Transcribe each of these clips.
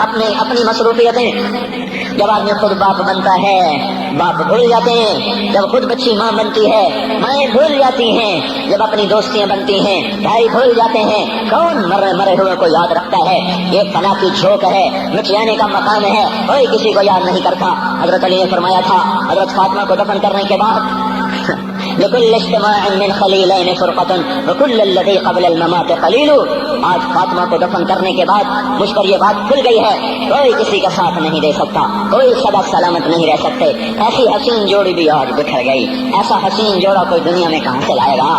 اپنی مصروفیتیں. جب آدمی خود باپ بنتا ہے باپ بھول جاتے ہیں. جب خود بچی ماں بنتی ہے مائیں بھول جاتی ہیں. جب اپنی دوستیاں بنتی ہیں بھائی بھول جاتے ہیں. کون مرے ہوئے کو یاد رکھتا ہے؟ یہ فنا کی جھوک ہے, مٹ جانے کا مقام ہے, کوئی کسی کو یاد نہیں کرتا. حضرت علی نے فرمایا تھا حضرت فاطمہ کو دفن کرنے کے بعد لكل اجتماع من خليلين فرقة وكل الذي قبل الممات قليل. آج فاطمہ کو دفن کرنے کے بعد مجھ پر یہ بات کھل گئی ہے, کوئی کسی کا ساتھ نہیں دے سکتا, کوئی سدا سلامت نہیں رہ سکتے. ایسی حسین جوڑی بھی آج بکھر گئی. ایسا حسین جوڑا کوئی دنیا میں کہاں سے لائے گا؟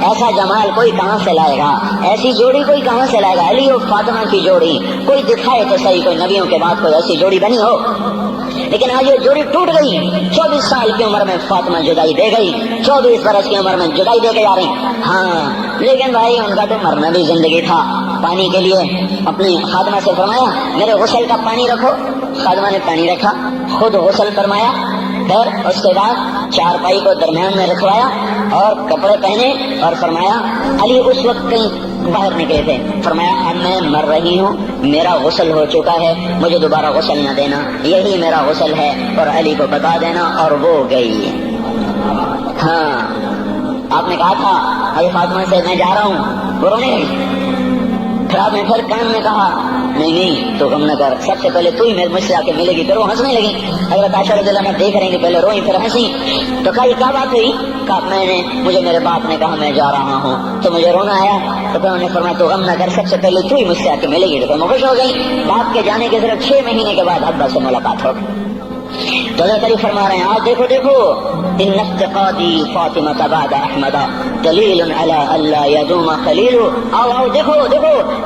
ایسا جمال کوئی کہاں سے لائے گا؟ ایسی جوڑی کوئی کہاں سے لائے گا؟ علی اور فاطمہ کی جوڑی کوئی دکھائے تو صحیح, کوئی نبیوں کے بعد کوئی ایسی جوڑی بنی ہو. لیکن آج یہ جوڑی ٹوٹ گئی. 24 سال کی عمر میں فاطمہ جدائی دے گئی, 24 برس کی عمر میں جدائی دے کے آ رہی. ہاں لیکن بھائی ان کا تو مرنا بھی زندگی تھا. پانی کے لیے اپنی خادمہ سے فرمایا میرے غسل کا پانی رکھو. خادمہ نے پانی رکھا, خود غسل فرمایا, پھر اس کے بعد چارپائی کو درمیان میں رکھوایا اور کپڑے پہنے اور فرمایا. علی اس وقت کہیں باہر نکلے تھے. فرمایا اب میں مر رہی ہوں, میرا غسل ہو چکا ہے, مجھے دوبارہ غسل نہ دینا, یہی میرا غسل ہے اور علی کو بتا دینا. اور وہ گئی. ہاں آپ نے کہا تھا حضرت فاطمہ سے میں جا رہا ہوں, وہ رونے لگی. پھر آپ نے پھر کان میں کہا نہیں تو غم نہ کر, سب سے پہلے تو ہی مجھ سے آ کے ملے گی. پھر وہ ہنسنے لگی. حضرت عائشہ رضی اللہ عنہا دیکھ رہی کہ پہلے روئی پھر ہنسی. تو کہا یہ کیا بات ہوئی؟ کہا مجھے میرے باپ نے کہا میں جا رہا ہوں تو مجھے رونا آیا. تو پھر انہوں نے فرمایا تو غم نہ کر, سب سے پہلے تو ہی مجھ سے آ کے ملے گی. تو پھر میں خوش ہو گئی. باپ کے جانے کے صرف 6 مہینے کے بعد ابا سے ملاقات ہو گئی. تو حضرت علی فرما رہے ہیں آج دیکھو ان افتقادی فاطمہ بعد احمد دلیل علی اللہ یدوم خلیل. آؤ دیکھو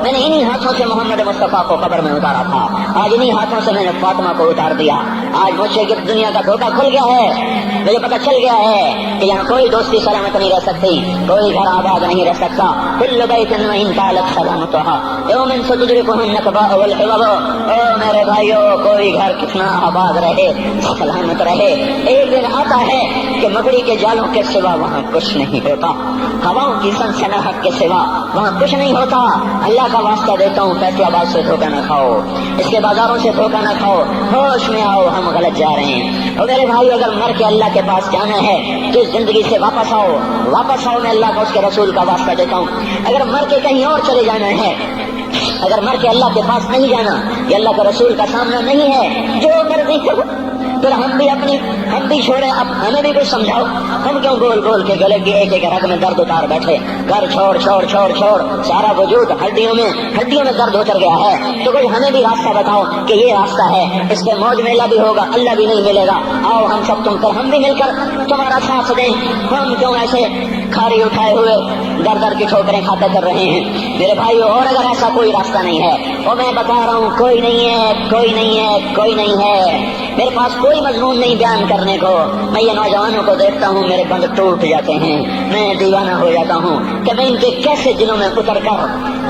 میں نے انہی ہاتھوں سے محمد مصطفیٰ کو قبر میں اتارا تھا, آج انہی ہاتھوں سے میں نے فاطمہ کو اتار دیا. آج مجھ سے دنیا کا دھوکہ کھل گیا ہے, مجھے پتہ چل گیا ہے کہ یہاں کوئی دوستی سلامت نہیں رہ سکتی, کوئی گھر آباد نہیں رہ سکتا. کل بیت وان طالت سلامتها یوم ستدرکه النکباء والحباب. او میرے بھائیو, کوئی گھر کتنا آباد رہے سلامت رہے, ایک دن آتا ہے کہ مکڑی کے جالوں کے سوا وہاں کچھ نہیں ہوتا, ہواؤں کی سنسناہٹ کے سوا وہاں کچھ نہیں ہوتا. اللہ کا واسطہ دیتا ہوں فیصلہ آباد سے دھوکہ نہ کھاؤ, اس کے بازاروں سے دھوکہ نہ کھاؤ, ہوش میں آؤ, ہم غلط جا رہے ہیں. اور میرے بھائی اگر مر کے اللہ کے پاس جانا ہے تو اس زندگی سے واپس آؤ, میں اللہ کا اس کے رسول کا واسطہ دیتا ہوں. اگر مر کے کہیں اور چلے جانا ہے, اگر مر کے اللہ کے پاس نہیں جانا, یہ اللہ کے رسول کا سامنا نہیں ہے, جو مرضی کرو, پھر ہم بھی چھوڑے. اب ہمیں بھی کچھ سمجھاؤ, ہم کیوں گول کے گلے کی ایک رگ میں درد اتار بیٹھے. گھر چھوڑ سارا وجود ہڈیوں میں درد اتر گیا ہے. تو کوئی ہمیں بھی راستہ بتاؤ کہ یہ راستہ ہے, اس پہ موج میلہ بھی ہوگا, اللہ بھی نہیں ملے گا. آؤ ہم سب ہم بھی مل کر تمہارا ساتھ دیں. ہم کیوں ایسے کھاری اٹھائے ہوئے در کی ٹھوکریں کھاتے کر رہے ہیں میرے بھائیو؟ اور اگر ایسا کوئی راستہ نہیں ہے, اور میں بتا رہا ہوں کوئی نہیں ہے, میرے پاس کوئی مضمون نہیں بیان کرنے کو. میں یہ نوجوانوں کو دیکھتا ہوں, میرے بند ٹوٹ جاتے ہیں, میں دیوانہ ہو جاتا ہوں کہ میں ان کے کیسے دلوں میں اتر کر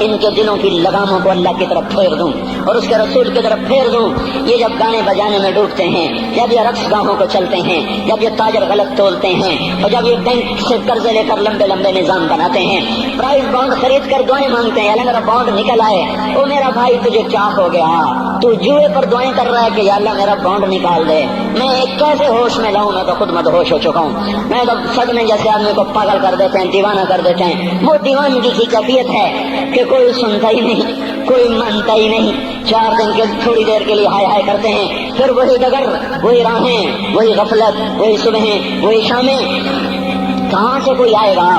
ان کے دلوں کی لگاموں کو اللہ کی طرف پھیر دوں اور اس کے رسول کی طرف پھیر دوں. یہ جب گانے بجانے میں ڈوبتے ہیں, جب یہ رقص گاہوں کو چلتے ہیں, جب یہ تاجر غلط تولتے ہیں, اور جب یہ بینک سے قرضے لے کر لمبے نظام بناتے ہیں, پرائز بانڈ خرید کر دعائیں مانگتے ہیں اللہ میرا بانڈ نکل آئے. او میرا بھائی تجھے کیا ہو گیا؟ تو جوئے پر دعائیں کر رہا ہے کہ یا اللہ میرا بانڈ نکال دے. میں کیسے ہوش میں لاؤں؟ میں تو خود مدہوش ہو چکا ہوں. میں تو صدمے جیسے آدمی کو پاگل کر دیتے ہیں, دیوانہ کر دیتے ہیں. وہ دیوانگی کی کیفیت ہے کہ کوئی سنتا ہی نہیں, کوئی مانتا ہی نہیں. 4 دن کے تھوڑی دیر کے لیے ہائے کرتے ہیں, پھر وہی ڈگر, وہی راہیں, وہی غفلت, وہی صبحیں, وہی شامیں. کہاں سے کوئی آئے گا؟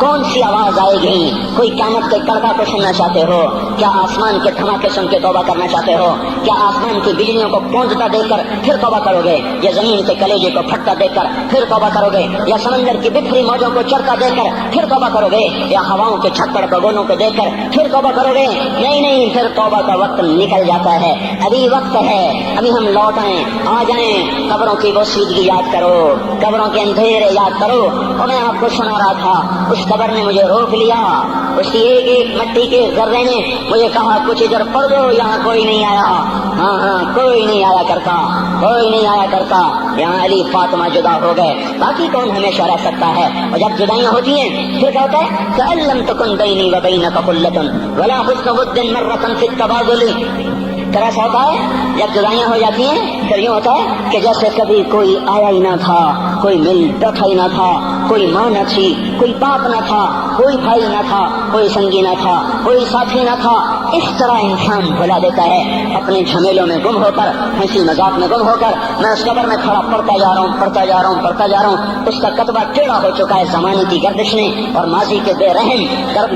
کون سی آواز آئے گی؟ کوئی قیامت کے کڑکا کو سننا چاہتے ہو کیا؟ آسمان کے دھماکے سن کے توبہ کرنا چاہتے ہو کیا؟ آسمان کی بجلیوں کو گونجتا دیکھ کر پھر توبہ کرو گے, یا زمین کے کلیجے کو پھٹتا دیکھ کر پھر توبہ کرو گے, یا سمندر کی بکھری موجوں کو چڑھتا دیکھ کر پھر توبہ کرو گے, یا ہواؤں کے چھکڑ بگولوں کو دیکھ کر پھر توبہ کرو گے؟ نہیں, پھر توبہ کا وقت نکل جاتا ہے. ابھی وقت ہے, ابھی ہم لوٹ آ جائیں. قبروں کی وہ سیدھی یاد کرو, قبروں کے اندھیرے یاد کرو. اور میں آپ کو سنا رہا تھا, اس قبر نے مجھے روک لیا, اس کی ایک مٹی کے ذرے نے مجھے کہا کچھ ادھر پڑھ دو, یہاں کوئی نہیں آیا. ہاں کوئی نہیں آیا کرتا. یہاں علی فاطمہ جدا ہو گئے, باقی کون ہمیشہ رہ سکتا ہے؟ اور جب جدائیاں ہوتی ہیں پھر کیا ہوتا ہے؟ فَأَن لَّمْ تَكُن بَيْنِي وَبَيْنَكَ خُلَّةٌ وَلَا حُسْنُ وُدٍّ مَرَّةً فِي التَّبَادُلِ. طرح ایسا ہوتا ہے جب جدائیاں ہو جاتی ہیں پھر یوں ہوتا ہے کہ جیسے کبھی کوئی آیا ہی نہ تھا، کوئی مل بیٹھا ہی نہ تھا، کوئی ماں نہ تھی، کوئی باپ نہ تھا، کوئی بھائی نہ تھا، کوئی سنگی نہ تھا، کوئی ساتھی نہ تھا. اس طرح انسان بھلا دیتا ہے اپنے جھمیلوں میں گم ہو کر، ہنسی مذاق میں گم ہو کر. میں اس قبر میں کھڑا پڑھتا جا رہا ہوں، پڑھتا جا رہا ہوں، پڑھتا جا رہا ہوں. اس کا کتبہ ٹیڑھا ہو چکا ہے زمانے کی گردش نے اور ماضی کے بے رحم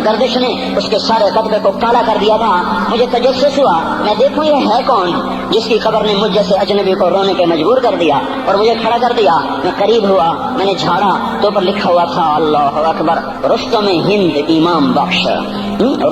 گردش نے اس کے سارے کتبے کو کالا کر دیا تھا. مجھے تجسس ہوا، میں دیکھوں یہ ہے کون جس کی خبر نے مجھ جیسے اجنبی کو رونے پہ مجبور کر دیا اور مجھے کھڑا کر دیا. میں قریب ہوا، میں نے جھاڑا تو پر لکھا ہوا تھا اللہ اکبر، رستم ہند امام بخش.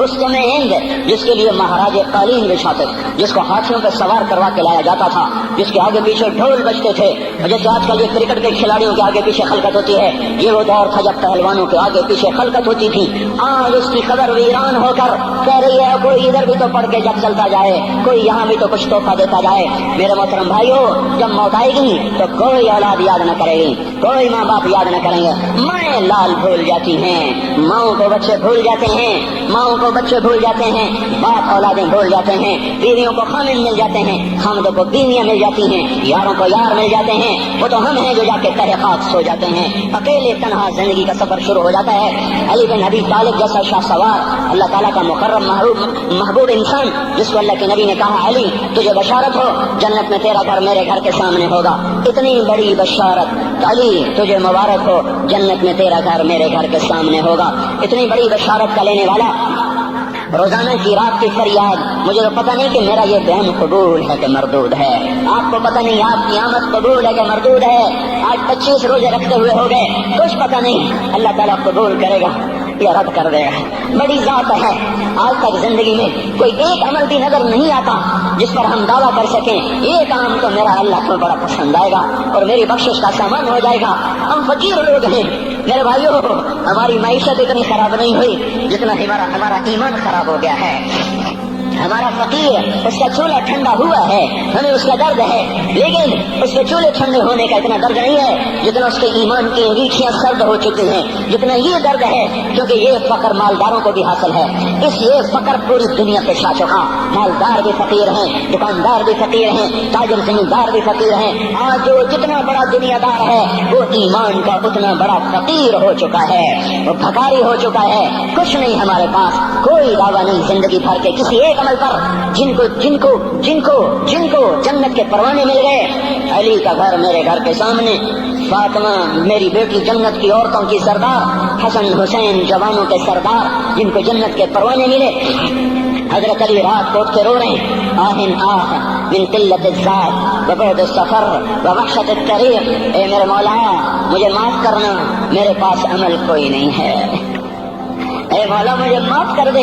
رستم ہند جس کے لیے مہاراج قالین بچھاتے، جس کو ہاتھیوں پہ سوار کروا کے لایا جاتا تھا، جس کے آگے پیچھے ڈھول بجتے تھے. جیسے آج کل یہ کرکٹ کے کھلاڑیوں کے آگے پیچھے خلقت ہوتی ہے، یہ وہ دور تھا جب پہلوانوں کے آگے پیچھے خلقت ہوتی تھی. آج اس کی قبر ویران ہو کر کہہ رہی ہے کوئی ادھر بھی تو پڑھ کے جب چلتا جائے، کوئی یہاں بھی تو کچھ تحفہ دیتا جائے. میرے محترم بھائیو، جب موت آئے گی تو کوئی اولاد یاد نہ کرے گی، کوئی ماں باپ یاد نہ کریں گے. مائیں لال بھول جاتی ہیں، ماؤں کو بچے بھول جاتے ہیں، ماؤں کو بچے بھول جاتے ہیں، باپ اولادیں بھول جاتے ہیں، بیویوں کو خامن مل جاتے ہیں، خامدوں کو بیویاں مل جاتی ہیں، یاروں کو یار مل جاتے ہیں. وہ تو ہم ہیں جو جا کے تہہ خاک سو جاتے ہیں. اکیلے تنہا زندگی کا سفر شروع ہو جاتا ہے. علی بن ابی طالب جیسا شاہ سوار، اللہ تعالیٰ کا مکرم محبوب انسان، جس کو اللہ کے نبی نے کہا علی تجھے بشارت ہو جنت میں تیرا گھر میرے گھر کے سامنے ہوگا. اتنی بڑی بشارت، علی تجھے مبارک ہو جنت میں تیرا گھر میرے گھر کے سامنے ہوگا. اتنی بڑی بشارت کا لینے والا روزانہ کی رات کی فریاد. مجھے تو پتہ نہیں کہ میرا یہ بہن قبول ہے کہ مردود ہے. آپ کو پتہ نہیں آپ کی آمد قبول ہے کہ مردود ہے. آج 25 روزے رکھتے ہوئے ہو گئے، کچھ پتہ نہیں اللہ تعالیٰ قبول کرے گا یا رد کر دے گا. بڑی ذات ہے. آج تک زندگی میں کوئی ایک عمل بھی نظر نہیں آتا جس پر ہم دعویٰ کر سکیں یہ کام تو میرا اللہ کو بڑا پسند آئے گا اور میری بخشش کا سامان ہو جائے گا. ہم فقیر لوگ ہیں میرے بھائیو. ہماری معیشت اتنی خراب نہیں ہوئی جتنا ہمارا ایمان خراب ہو گیا ہے. ہمارا فقیر اس کا چولہا ٹھنڈا ہوا ہے، ہمیں اس کا درد ہے، لیکن اس کے چولہے ٹھنڈے ہونے کا اتنا درد نہیں ہے جتنا اس کے ایمان کی انگیٹھیاں سرد ہو چکی ہیں، جتنا یہ درد ہے. کیونکہ یہ فقر مالداروں کو بھی حاصل ہے. یہ فقر پوری دنیا پہ چھا چکا. مالدار بھی فقیر ہیں، دکاندار بھی فقیر ہیں، تاجر زمیندار بھی فقیر ہیں. آج جو جتنا بڑا دنیا دار ہے وہ ایمان کا اتنا بڑا فقیر ہو چکا ہے، وہ بھکاری ہو چکا ہے. کچھ نہیں ہمارے پاس، کوئی دعویٰ نہیں زندگی بھر کے کسی ایک عمل پر جن کو جنت کے پروانے مل گئے. علی کا گھر میرے گھر کے سامنے، فاطمہ میری بیٹی جنت کی عورتوں کی سردار، حسن حسین جوانوں کے سردار جن کو جنت کے پروانے ملے. حضرت علی رات کو اٹھ کے رو رہے ہیں، آہن آہ من قلت الذات وبعد السفر ووحشت الطریق. اے میرے مولا مجھے معاف کرنا، میرے پاس عمل کوئی نہیں ہے. اے مولا مجھے معاف کر دے،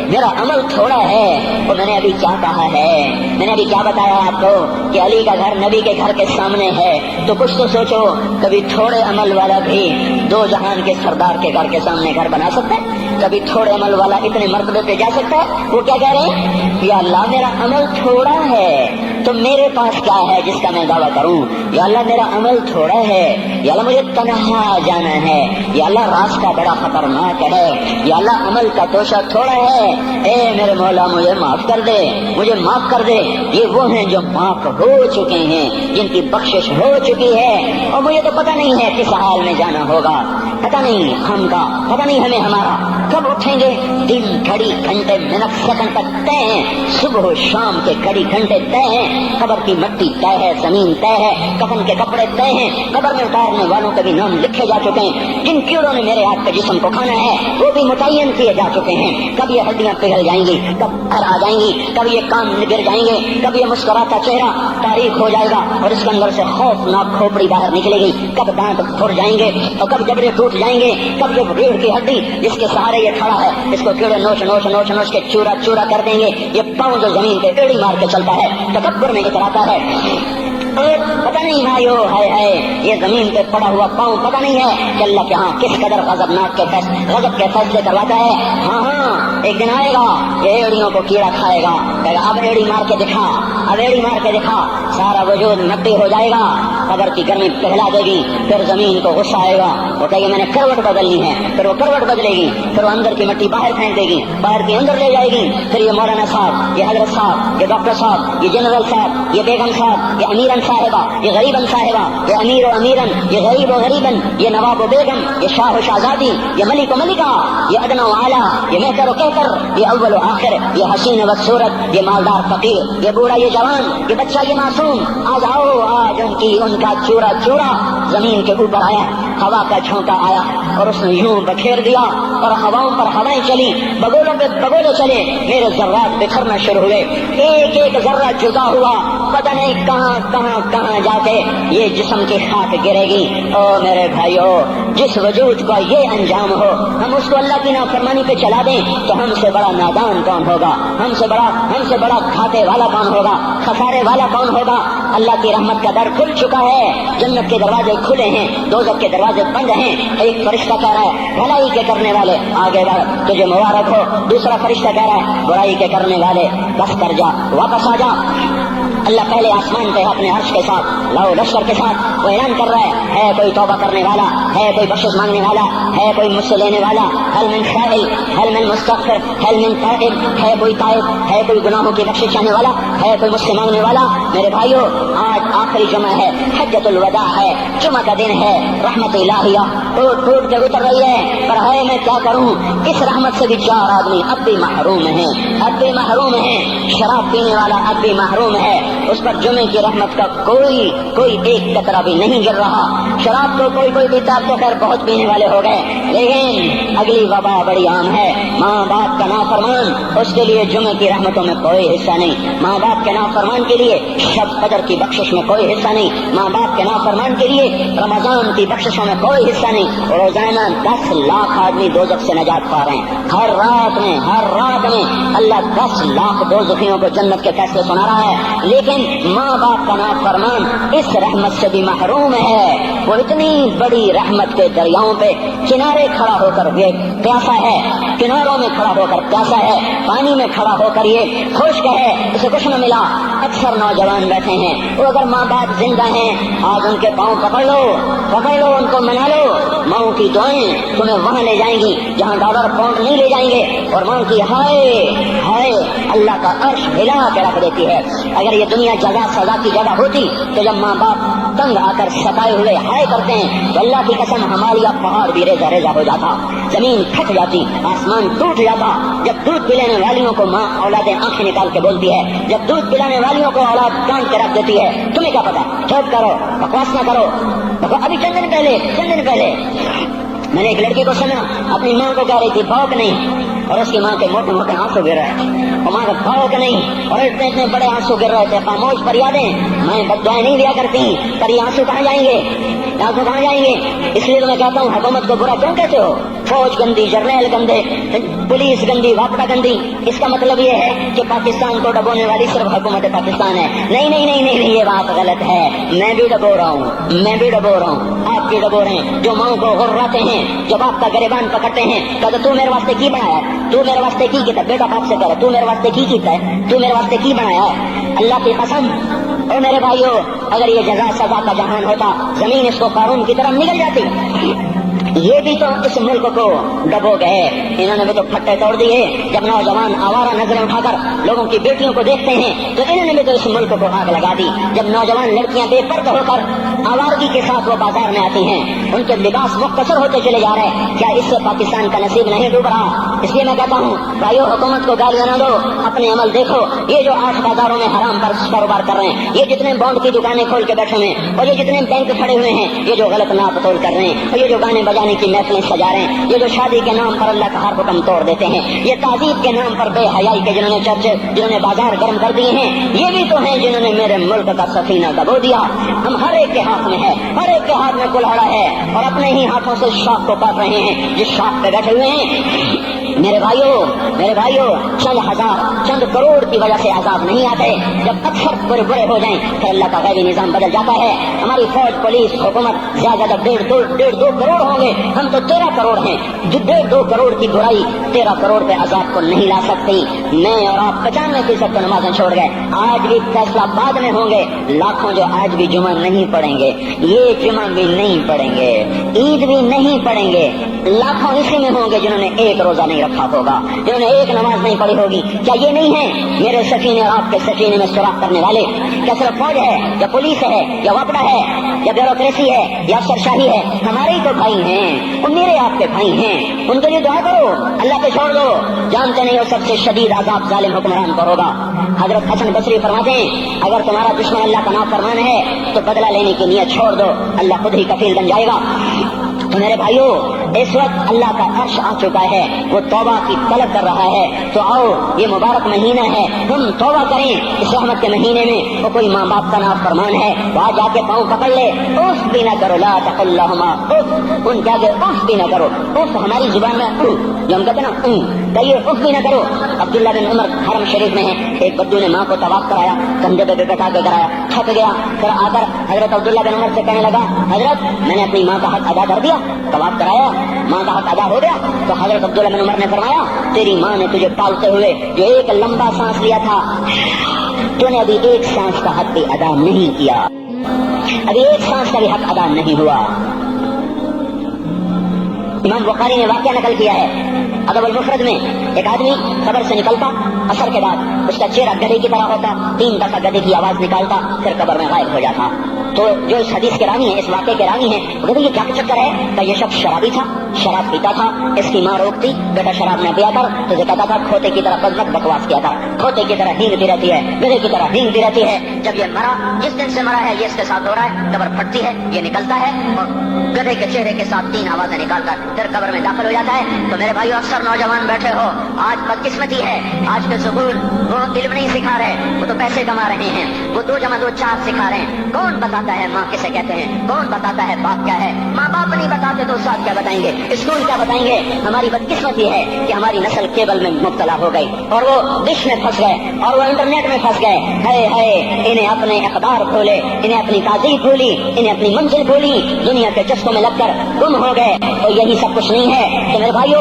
میرا عمل تھوڑا ہے. اور میں نے ابھی کیا کہا ہے، میں نے ابھی کیا بتایا آپ کو کہ علی کا گھر نبی کے گھر کے سامنے ہے. تو کچھ تو سوچو، کبھی تھوڑے عمل والا بھی دو جہان کے سردار کے گھر کے سامنے گھر بنا سکتا ہے؟ کبھی تھوڑے عمل والا اتنے مرتبے پہ جا سکتا ہے؟ وہ کیا کہہ رہے ہیں، یا اللہ میرا عمل تھوڑا ہے تو میرے پاس کیا ہے جس کا میں دعویٰ کروں. یا اللہ میرا عمل تھوڑا ہے، یا اللہ مجھے تنہا جانا ہے، یا اللہ راستہ بڑا خطرناک ہے، یا اللہ عمل کا توشہ تھوڑا ہے. اے میرے مولا مجھے معاف کر دے، مجھے معاف کر دے. یہ وہ ہیں جو معاف ہو چکے ہیں، جن کی بخشش ہو چکی ہے. اور مجھے تو پتہ نہیں ہے کس حال میں جانا ہوگا، پتہ نہیں ہم کا، پتہ نہیں ہمیں ہمارا کب اٹھیں گے. دن گھڑی گھنٹے منٹ سیکنڈ تک طے ہیں، صبح و شام کے گھڑی گھنٹے طے ہیں. قبر کی مٹی طے ہے، زمین طے ہے، کفن کے کپڑے طے ہیں. قبر میں اتارنے والوں کے بھی نام لکھے جا چکے ہیں. جن کیڑوں نے میرے ہاتھ کے جسم کو کھانا ہے وہ بھی متعین کیے جا چکے ہیں. کب یہ ہڈیاں پگھل جائیں گی، کب گھر آ جائیں گی، کب یہ کان گر جائیں گے، کب یہ مسکراتا چہرہ تاریخ ہو جائے گا اور اس کے اندر سے خوفناک کھوپڑی باہر نکلے گی. کب دانت پھر جائیں گے اور کب جبڑے ٹوٹ جائیں گے. کب یہ ریڑھ کی ہڈی جس کے سہارے یہ کھڑا ہے اس کو کیڑے نوچ نوچ نوچ نوچ کے چورا چورا کر دیں گے. یہ پاؤں جو زمین پہ ایڑی مار کے چلتا ہے تکبر میں اتراتا ہے. اور پتہ نہیں بھائیو ہے یہ زمین پہ پڑا ہوا پاؤں پتہ نہیں ہے کہ اللہ کے ہاں کس قدر غضب کے فیصلے کرواتا ہے. ہاں ایک دن آئے گا یہ ایڑیوں کو کیڑا کھائے گا, کہے گا اب ایڑی مار کے دکھا, اب ایڑی مار کے دکھا, سارا وجود مٹی ہو جائے گا, قبر کی گرمی پگھلا دے گی, پھر زمین کو غصہ آئے گا, وہ کہے گی میں نے کروٹ بدلنی ہے, پھر وہ کروٹ بدلے گی, پھر وہ اندر کی مٹی باہر پھینک دے گی, باہر کی اندر لے جائے گی, پھر یہ مولانا صاحب, یہ حضرت صاحب, یہ ڈاکٹر صاحب, یہ جنرل صاحب, یہ بیگم صاحب, یہ امیرن صاحبہ, یہ غریبن صاحبہ, یہ امیر و امیرن, یہ غریب و غریبن, یہ نواب و بیگم, یہ شاہ و شہزادی, یہ ملک و ملکہ, یہ ادنا و اعلیٰ, یہ مہتر و کہتر, یہ اول و آخر, یہ حسین و صورت, یہ مالدار فقیر, یہ بوڑھا یہ جوان, یہ بچہ یہ معصوم, آج آؤ آج ان کا چورا چورا زمین کے اوپر آیا, ہوا کا جھونکا آیا اور اس نے یوں بکھیر دیا اور ہواؤں پر ہوائیں چلی, بگولوں پہ بگولے چلے, میرے ذرات بکھرنا شروع ہوئے, ایک ایک ذرہ جدا ہوا, پتہ نہیں کہاں کہاں کہاں جا کے یہ جسم کی خاک گرے گی. او میرے بھائیو, جس وجود کا یہ انجام ہو, ہم اس کو اللہ کی نافرمانی پہ چلا دیں تو ہم سے بڑا نادان کون ہوگا, ہم سے بڑا گھاٹے والا کون ہوگا, خسارے والا کون ہوگا. اللہ کی رحمت کا در کھل چکا ہے, جنت کے دروازے کھلے ہیں, دوزخ کے دروازے بند ہیں. ایک فرشتہ کہہ رہا ہے بھلائی کے کرنے والے آگے بڑھ, تجھے مبارک ہو. دوسرا فرشتہ کہہ رہا ہے برائی کے کرنے والے بس کر جا, واپس آ جا. اللہ پہلے آسمان پہ اپنے عرش کے ساتھ لو لشکر کے ساتھ وہ اعلان کر رہا ہے کوئی توبہ کرنے والا, ہے کوئی بخشش مانگنے والا, ہے کوئی مجھ سے لینے والا, حل من سائل, حل من مستغفر, حل من تائب, ہے کوئی تائب, ہے کوئی گناہوں کی بخشش چاہنے والا, ہے کوئی مجھ سے مانگنے والا. میرے بھائیو, آج آخری جمعہ ہے, حجۃ الوداع ہے, جمعہ کا دن ہے, رحمت الہیہ ٹوٹ ٹوٹ کے اتر رہی ہے, پر ہے میں کیا کروں, اس رحمت سے بھی 4 آدمی اب بھی محروم ہیں, اب بھی محروم ہیں. شراب پینے والا اب بھی محروم ہے, اس پر جمعے کی رحمت کا کوئی ایک قطرہ بھی نہیں گر رہا. شراب تو کوئی پیتا تو خیر بہت پینے والے ہو گئے, لیکن اگلی وبا بڑی عام ہے, ماں باپ کا نافرمان, اس کے لیے جمعے کی رحمتوں میں کوئی حصہ نہیں. ماں باپ کے نافرمان کے لیے شب قدر کی بخشش میں کوئی حصہ نہیں. ماں باپ کے نافرمان کے لیے رمضان کی بخششوں میں کوئی حصہ نہیں. روزانہ 10 لاکھ آدمی دوزخ سے نجات پا رہے ہیں. ہر رات میں اللہ 10 لاکھ دوزخیوں کو جنت کے فیصلے سنا رہا ہے, لیکن ماں باپ کا نافرمان اس رحمت سے بھی محروم ہے. وہ اتنی بڑی رحمت کے دریاؤں پہ کنارے کھڑا ہو کر یہ پیاسا ہے, کناروں میں کھڑا ہو کر پیاسا ہے, پانی میں کھڑا ہو کر یہ خشک ہے, اسے کچھ نہ ملا. اکثر نوجوان بیٹھے ہیں, وہ اگر ماں باپ زندہ ہیں آج ان کے پاؤں پکڑ لو, ان کو منا لو. ماؤں کی دعائیں تمہیں وہاں لے جائیں گی جہاں ڈالر پاؤنڈ نہیں لے جائیں گے, اور ماں کی ہائے اللہ کا عرش ہلا کے رکھ دیتی ہے. اگر یہ دنیا جزا سزا کی جگہ ہوتی تو جب ماں باپ تنگ آ کر ستائے ہوئے ہائے کرتے ہیں تو اللہ کی قسم ہمارا پہاڑ بھی ریزہ ریزہ ہو جاتا, زمین پھٹ جاتی, آسمان ٹوٹ جاتا. جب دودھ پلانے والیوں کو ماں اولادیں آنکھیں نکال کے بولتی ہے, جب دودھ پلانے والیوں کو اولاد کان کے رکھ دیتی ہے, تمہیں کیا پتا, چوپ کرو, بکواس نہ کرو. ابھی چند دن پہلے میں نے ایک لڑکی کو سنا اپنی ماں کو کہہ رہی تھی بھوک نہیں, اور اس کی ماں کے موٹے موٹے آنسو گر رہے تھے, اور ماں کا بھوک نہیں, اور اتنے بڑے آنسو گر رہے تھے. خاموش فریادیں, میں بد دعائیں نہیں دیا کرتی, پر یہ آنسو کہاں جائیں گے, اس لیے تو میں کہتا ہوں حکومت کو برا کیوں کہتے ہو. فوج گندی, جرنیل گندے, پولیس گندی, واپڈا گندی, اس کا مطلب یہ ہے کہ پاکستان کو ڈبونے والی صرف حکومت پاکستان ہے. نہیں, یہ بات غلط ہے. میں بھی ڈبو رہا ہوں, آپ بھی ڈبو رہے ہیں. جو ماں کو غراتے ہیں, جب آپ کا گریبان پکڑتے ہیں, کہتے تو میرے واسطے کی بنایا ہے, تو میرے واسطے کی کیتا, بیٹا باپ سے کہہ تو میرے واسطے کی کیتا ہے, تو میرے واسطے کی بنایا ہے. اللہ کی قسم اور میرے بھائیو, اگر یہ جزا سزا کا جہان ہوتا, زمین اس کو قارون کی طرح نگل جاتی. یہ بھی تو اس ملک کو ڈبو گئے, انہوں نے بھی تو پھٹے توڑ دیے. جب نوجوان آوارہ نظریں اٹھا کر لوگوں کی بیٹیوں کو دیکھتے ہیں تو انہوں نے بھی تو اس ملک کو آگ لگا دی. جب نوجوان لڑکیاں بے پردہ ہو کر آوارگی کے ساتھ وہ بازار میں آتی ہیں, ان کے لباس مختصر ہوتے چلے جا رہے ہیں, کیا اس سے پاکستان کا نصیب نہیں ڈوب رہا؟ اس لیے میں کہتا ہوں بھائیو, حکومت کو گالیاں نہ دو, اپنے عمل دیکھو. یہ جو 8 بازاروں میں حرام پر کاروبار کر رہے ہیں, یہ جتنے بانڈ کی دکانیں کھول کے بیٹھے ہوئے ہیں, اور یہ جتنے بینک کھڑے ہوئے ہیں, یہ جو غلط ناپ تول کر رہے ہیں, اور یہ جو گانے بجانے کی محفلیں سجا رہے ہیں, یہ جو شادی کے نام پر اللہ کا ہر حکم توڑ دیتے ہیں, یہ تعذیب کے نام پر بے حیائی کے جنہوں نے بازار گرم کر دیے ہیں, یہ بھی تو ہیں جنہوں نے میرے ملک کا سفینہ ڈبو دیا. ہم ہر ایک کے ہاتھ میں ہے, ہر ایک کے ہاتھ میں کلہاڑا ہے, اور اپنے ہی ہاتھوں سے شاخ کو کاٹ رہے ہیں جس شاخ پہ بیٹھے ہوئے ہیں. میرے بھائیوں چند ہزار چند کروڑ کی وجہ سے عذاب نہیں آتے. جب اکثر برے برے ہو جائیں پھر اللہ کا غیبی نظام بدل جاتا ہے. ہماری فوج پولیس حکومت زیادہ 1.5-2 کروڑ ہوں گے, ہم تو 13 کروڑ ہیں. جو 1.5-2 کروڑ کی برائی 13 کروڑ پہ عذاب کو نہیں لا سکتی. میں اور آپ 95% تو نمازیں چھوڑ گئے, آج بھی فیصلہ بعد میں ہوں گے. لاکھوں جو آج بھی جمعہ نہیں پڑھیں گے, یہ جمعہ بھی نہیں پڑھیں گے, عید بھی نہیں پڑھیں گے. لاکھوں اسی میں ہوں گے جنہوں نے ایک روزہ نہیں رکھا ہوگا, جنہوں نے ایک نماز نہیں پڑھی ہوگی. کیا یہ نہیں ہے میرے سفینے اور آپ کے سفینے میں سوراخ کرنے والے؟ کیا صرف فوج ہے یا پولیس ہے یا وپڈا ہے یا بیوروکریسی ہے یا افسر شاہی ہے؟ ہمارے ہی تو بھائی ہیں, وہ میرے آپ کے بھائی ہیں. ان کے لیے دعا کرو, اللہ پہ چھوڑ دو. جانتے نہیں ہو سب سے شدید عذاب ظالم حکمران کو ہوگا. حضرت حسن بصری فرماتے ہیں اگر تمہارا دشمن اللہ کا نافرمان ہے تو بدلہ لینے کی نیت چھوڑ دو, اللہ خود ہی کفیل بن جائے گا. تو میرے بھائیوں اس وقت اللہ کا عرش آ چکا ہے, وہ توبہ کی طلب کر رہا ہے. تو آؤ, یہ مبارک مہینہ ہے, ہم توبہ کریں. اس رحمت کے مہینے میں وہ کوئی ماں باپ کا نافرمان ہے, وہاں جا کے پاؤں پکڑ لے, اف بھی نہ کرو, لا تقل لہما اف, ان کے آگے اف بھی نہ کرو. اف ہماری زبان میں جو ہم کہتے ہیں نا, کہیے اف بھی نہ کرو. عبداللہ بن عمر حرم شریف میں ہے, ایک بدو نے ماں کو طواف کرایا, کندھے پہ بٹھا کے کرایا, تھک گیا. پھر آ کر حضرت عبداللہ بن عمر سے کہنے لگا حضرت میں نے اپنی ماں کا حق ادا کر دیا, طواف کرایا, ماں کا حق ادا ہو گیا. تو حضرت عبداللہ بن عمر نے فرمایا تیری ماں نے تجھے پالتے ہوئے جو ایک لمبا سانس لیا تھا, تو نے ابھی ایک سانس کا حق بھی ادا نہیں کیا, ابھی ایک سانس کا بھی حق ادا نہیں ہوا. امام بخاری نے واقعہ نقل کیا ہے ادب المفرد میں, ایک آدمی قبر سے نکلتا, اثر کے بعد اس کا چہرہ گدھے کی طرح ہوتا, 3 دفعہ گدھے کی آواز نکالتا, پھر قبر میں غائب ہو جاتا. تو جو اس حدیث کے راوی ہیں, اس واقعے کے راوی ہیں, وہ کہتے ہیں یہ کیا چکر ہے؟ کہ یہ شخص شرابی تھا, شراب پیتا تھا, اس کی ماں روکتی بیٹا شراب نہ پیا کر, تو یہ کہتا تھا کھوتے کی طرح بکواس کیا تھا, کھوتے کی طرح ہینگتی رہتی ہے, گدھے کی طرح ہینگتی رہتی ہے. جب یہ مرا, جس دن سے مرا ہے یہ اس کے ساتھ ہو رہا ہے, قبر پھٹتی ہے, یہ نکلتا ہے اور گدھے کے چہرے کے ساتھ 3 آوازیں نکال کر پھر قبر میں داخل ہو جاتا ہے. تو میرے بھائیو اکثر نوجوان بیٹھے ہو, آج بدقسمتی ہے, آج کے سکول وہ علم نہیں سکھا رہے, وہ تو پیسے کما رہے ہیں, وہ 2 + 2 4 سکھا رہے ہیں. کون بتاتا ہے ماں کسے کہتے ہیں, کون بتاتا ہے باپ کیا ہے؟ ماں باپ نہیں بتاتے تو استاد کیا بتائیں گے, اسکول کیا بتائیں گے؟ ہماری بدقسمتی ہے کہ ہماری نسل کیبل میں مبتلا ہو گئی اور وہ ڈش میں پھنس گئے اور وہ انٹرنیٹ میں پھنس گئے. ہے انہیں اپنے اقدار بھولے, انہیں اپنی تہذیب بھولی, انہیں اپنی منزل بھولی, دنیا کے چسکوں میں لگ کر گم ہو گئے. تو یہی سب کچھ نہیں ہے. تو میرے بھائیو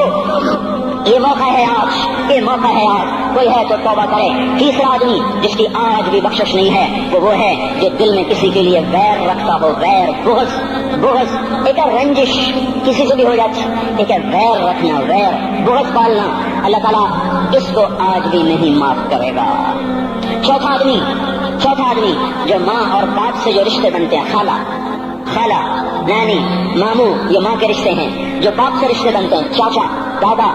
یہ موقع ہے آج, یہ موقع ہے آج, کوئی ہے تو توبہ کرے. تیسرا آدمی جس کی آج بھی بخشش نہیں ہے وہ ہے جو دل میں کسی کے لیے ویر رکھتا ہو, ویر, بغض, ایک ہے رنجش کسی سے بھی ہو جاتی, ایک ہے ویر رکھنا, ویر, بغض پالنا. اللہ تعالیٰ اس کو آج بھی نہیں معاف کرے گا. چوتھا آدمی جو ماں اور باپ سے جو رشتے بنتے ہیں, خالہ, نانی, ماموں, یہ ماں کے رشتے ہیں. جو باپ سے رشتے بنتے ہیں, چاچا, دادا,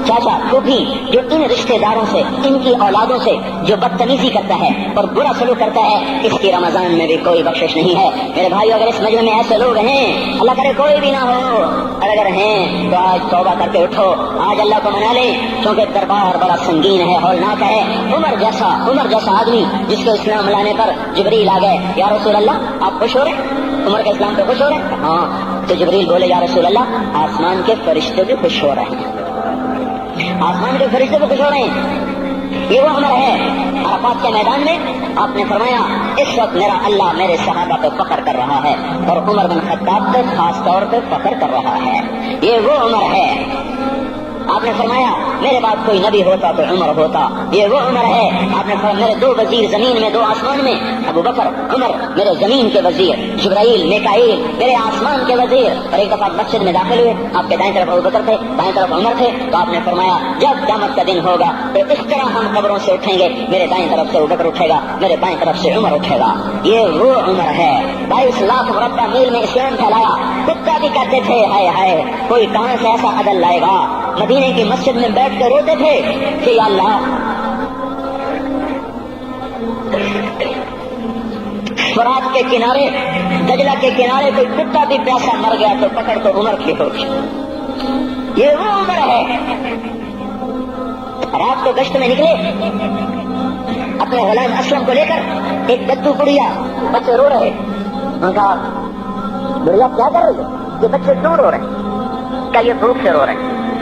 چاچا, پھوپھی, جو ان رشتے داروں سے, ان کی اولادوں سے جو بدتمیزی کرتا ہے اور برا سلوک کرتا ہے, اس کی رمضان میں بھی کوئی بخشش نہیں ہے. میرے بھائی اگر اس مجمع میں ایسے لوگ ہیں, اللہ کرے کوئی بھی نہ ہو, اور اگر ہیں تو آج توبہ کر کے اٹھو, آج اللہ کو منا لیں, کیونکہ دربار بڑا سنگین ہے, ہولناک ہے. عمر جیسا آدمی جس کو اسلام لانے پر جبریل آ گئے, یا رسول اللہ آپ خوش ہو رہے, عمر کے اسلام پہ خوش ہو رہے ہیں؟ ہاں. تو جبریل بولے یا رسول اللہ آسمان کے فرشتے بھی خوش ہو رہے ہیں, آسمان کے فرشتے بھی خوش ہو رہے ہیں. یہ وہ عمر ہے. عرفات کے میدان میں آپ نے فرمایا اس وقت میرا اللہ میرے صحابہ پہ فخر کر رہا ہے, اور عمر بن خطاب پہ خاص طور پہ فخر کر رہا ہے. یہ وہ عمر ہے. آپ نے فرمایا میرے بعد کوئی نبی ہوتا تو عمر ہوتا, یہ وہ عمر ہے. آپ نے فرمایا میرے 2 وزیر زمین میں 2 آسمان میں, ابو بکر, عمر میرے زمین کے وزیر, جبرائیل, میکائیل میرے آسمان کے وزیر. اور ایک دفعہ مسجد میں داخل ہوئے, آپ کے دائیں طرف ابو بکر تھے, بائیں طرف عمر تھے, تو آپ نے فرمایا جب قیامت کا دن ہوگا تو اس طرح ہم قبروں سے اٹھیں گے, میرے دائیں طرف سے ابو بکر اٹھے گا, میرے بائیں طرف سے عمر اٹھے گا. یہ وہ عمر ہے. 22 لاکھ مربع میل میں اسلام پھیلایا. کتا بھی کہتے تھے ہائے کوئی کہاں سے ایسا عدل لائے گا. مدینے کی مسجد میں بیٹھ کے روتے تھے کہ یا اللہ فرات کے کنارے, دجلہ کے کنارے کوئی کتا بھی پیاسا مر گیا تو پکڑ تو عمر کی ہوگی. یہ وہ عمر ہے. رات کو گشت میں نکلے اپنے غلام اسلم کو لے کر, ایک بدو بڑھیا, بچے رو رہے, انہوں نے کہا بڑھیا کیا کر رہے ہیں, یہ بچے کیوں رو رہے ہیں؟ کیا یہ بھوک سے رو رہے ہیں؟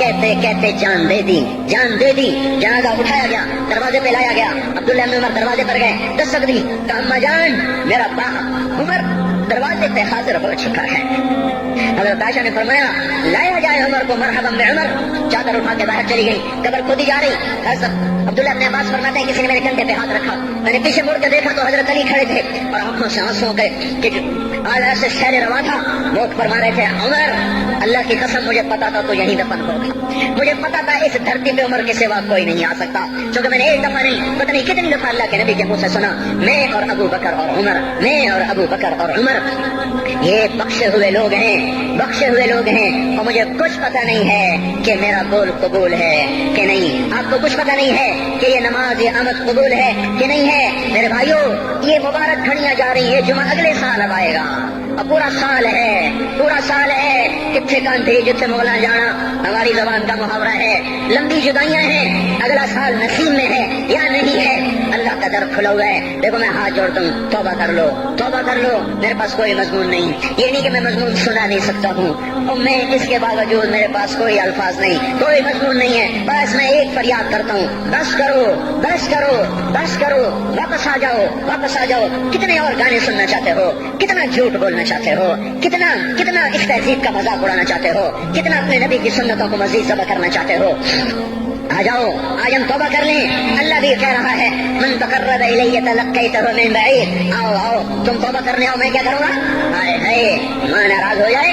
کہتے کہتے جان دے دی، جان دے دی۔ جنازہ اٹھایا گیا، دروازے پہ لایا گیا، عبداللہ بن عمر دروازے پر گئے، دستک دی، کہا اما جان میرا باپ عمر دروازے پہ حاضر ہو چکا ہے۔ حضرت عائشہ نے فرمایا لایا جائے عمر کو، مرحبا بعمر۔ چادر اٹھا کے باہر چلی گئی، قبر کھودی جا رہی۔ حضرت عبداللہ بن عباس فرماتے ہیں کسی نے میرے کندھے پہ ہاتھ رکھا، میں نے پیچھے مڑ کے دیکھا تو حضرت علی کھڑے تھے اور آنکھوں سے آنسو گئے کہ آج ایسے شہر روا تھا، موت فرما رہے تھے عمر اللہ کی قسم مجھے پتا تھا تو یہیں دفن ہوگا، مجھے پتا تھا اس دھرتی پہ عمر کے سوا کوئی نہیں آ سکتا، کیونکہ میں نے ایک دفعہ نہیں پتہ نہیں کتنی دفعہ اللہ کے نبی کے منہ سے سنا میں اور ابو بکر اور عمر، میں اور ابو بکر اور عمر یہ بخشے ہوئے لوگ ہیں، بخشے ہوئے لوگ ہیں، اور مجھے کچھ پتہ نہیں ہے کہ میرا بول قبول ہے کہ نہیں، آپ کو کچھ پتہ نہیں ہے کہ یہ نماز یہ آمد قبول ہے کہ نہیں ہے۔ میرے بھائیو یہ مبارک گھڑیاں جا رہی ہے، جمعہ اگلے سال اب آئے گا، اور پورا سال ہے، پورا سال ہے، کتنے کاندھی جتنے مولا جانا ہماری زبان کا محاورہ ہے، لمبی جدائیاں ہیں، اگلا سال نصیب میں ہے یا نہیں ہے، اللہ کا در کھلا ہوا ہے۔ دیکھو میں ہاتھ جوڑتا ہوں، توبہ کر لو، توبہ کر لو، میرے پاس کوئی مضمون نہیں، یہ نہیں کہ میں مضمون سنا نہیں سکتا ہوں، اور میں اس کے باوجود میرے پاس کوئی الفاظ نہیں، کوئی مضمون نہیں ہے، بس میں ایک فریاد کرتا ہوں، بس کرو، بس کرو، بس کرو، واپس آ جاؤ، واپس آ جاؤ۔ کتنے اور گانے سننا چاہتے ہو، کتنا جھوٹ بولنا چاہتے ہو، کتنا اس تہذیب کا مذاق اڑانا چاہتے ہو، کتنا اپنے نبی کی سنتوں کو مزید ذبح کرنا چاہتے ہو، آ جاؤ آج ہم توبہ کر لیں۔ اللہ بھی کہہ رہا ہے من تقرب الی تلقیتہ من بعید، آؤ آؤ تم توبہ کرنے آؤ، میں کیا کروں گا؟ ہائے ہائے ماں ناراض ہو جائے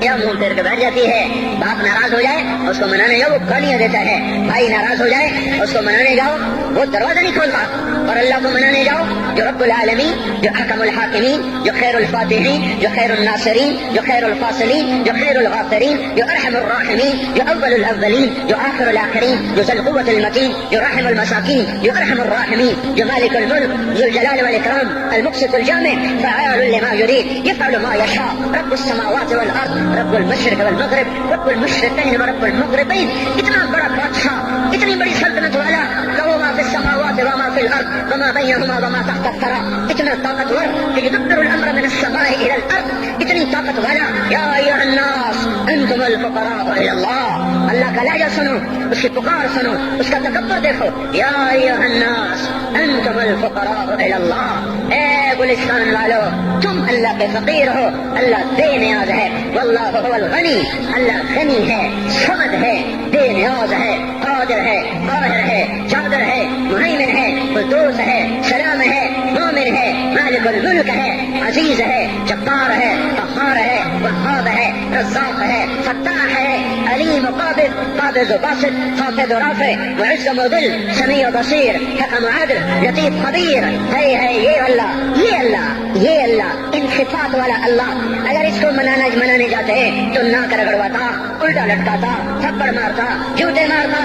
یا منہ پھیر کے بیٹھ جاتی ہے، باپ ناراض ہو جائے اس کو منانے جاؤ وہ گالیاں دیتا ہے، بھائی ناراض ہو جائے اس کو منانے جاؤ وہ دروازہ نہیں کھولتا، اور اللہ کو منانے جاؤ جو رب العالمین، جو حکم الحاکمین، جو خیر الفاتحین، جو خیر الناصرین، جو خیر الفاصلین، جو خیر الغافرین، جو ارحم الراحمین، جو اول الاولین، جو آخر الاخرین، جو ذو القوة المتین، جو رحم المساکین، جو ارحم الراحمین، جو مالک الملک ذو الجلال والاکرام المقسط الجامع فعال لما یرید یفعل ما یشاء رب السماوات والارض رب المشرق والمغرب رب المشرقین ورب المغربین۔ اتنا بڑا بادشاہ، اتنی بڑی سلطنت والا، لہو ما فی السماوات وما فی الارض وما بینہما وما تحت الثری، اتنا طاقتور کہ یدبر الامر من السماء الى الارض، اتنی طاقت والا۔ یا ایھا الناس انتم الفقراء الی اللہ، اللہ کا لہجہ سنو، اس کی پکار سنو، اس کا تکبر دیکھو۔ یا ایھا الناس انتم الفقراء الی اللہ، اے گلستان والو تم اللہ کے فقیر ہو، اللہ بے نیاز ہے، واللہ هو الغنی، اللہ غنی ہے، صمد ہے، بے نیاز ہے، قادر ہے، قاہر ہے، چادر ہے، مہیمن ہے، قدوس ہے، سلام ہے، مومن ہے، مالک الملک ہے، عزیز ہے، جبار ہے، قہار ہے، وہاب ہے، رزاق ہے، فتاح ہے، علیم قابض، قابض و باسط، خافض و رافع، معز و مذل، سمیع و بصیر، حکم و عدل، لطیف خبیر، ہے یہ اللہ، یہ اللہ، یہ اللہ، ان صفات والا اللہ۔ اگر اس کو منانے جاتے تو ناک رگڑواتا، الٹا لٹکاتا، تھپڑ مارتا، جوتے مارتا،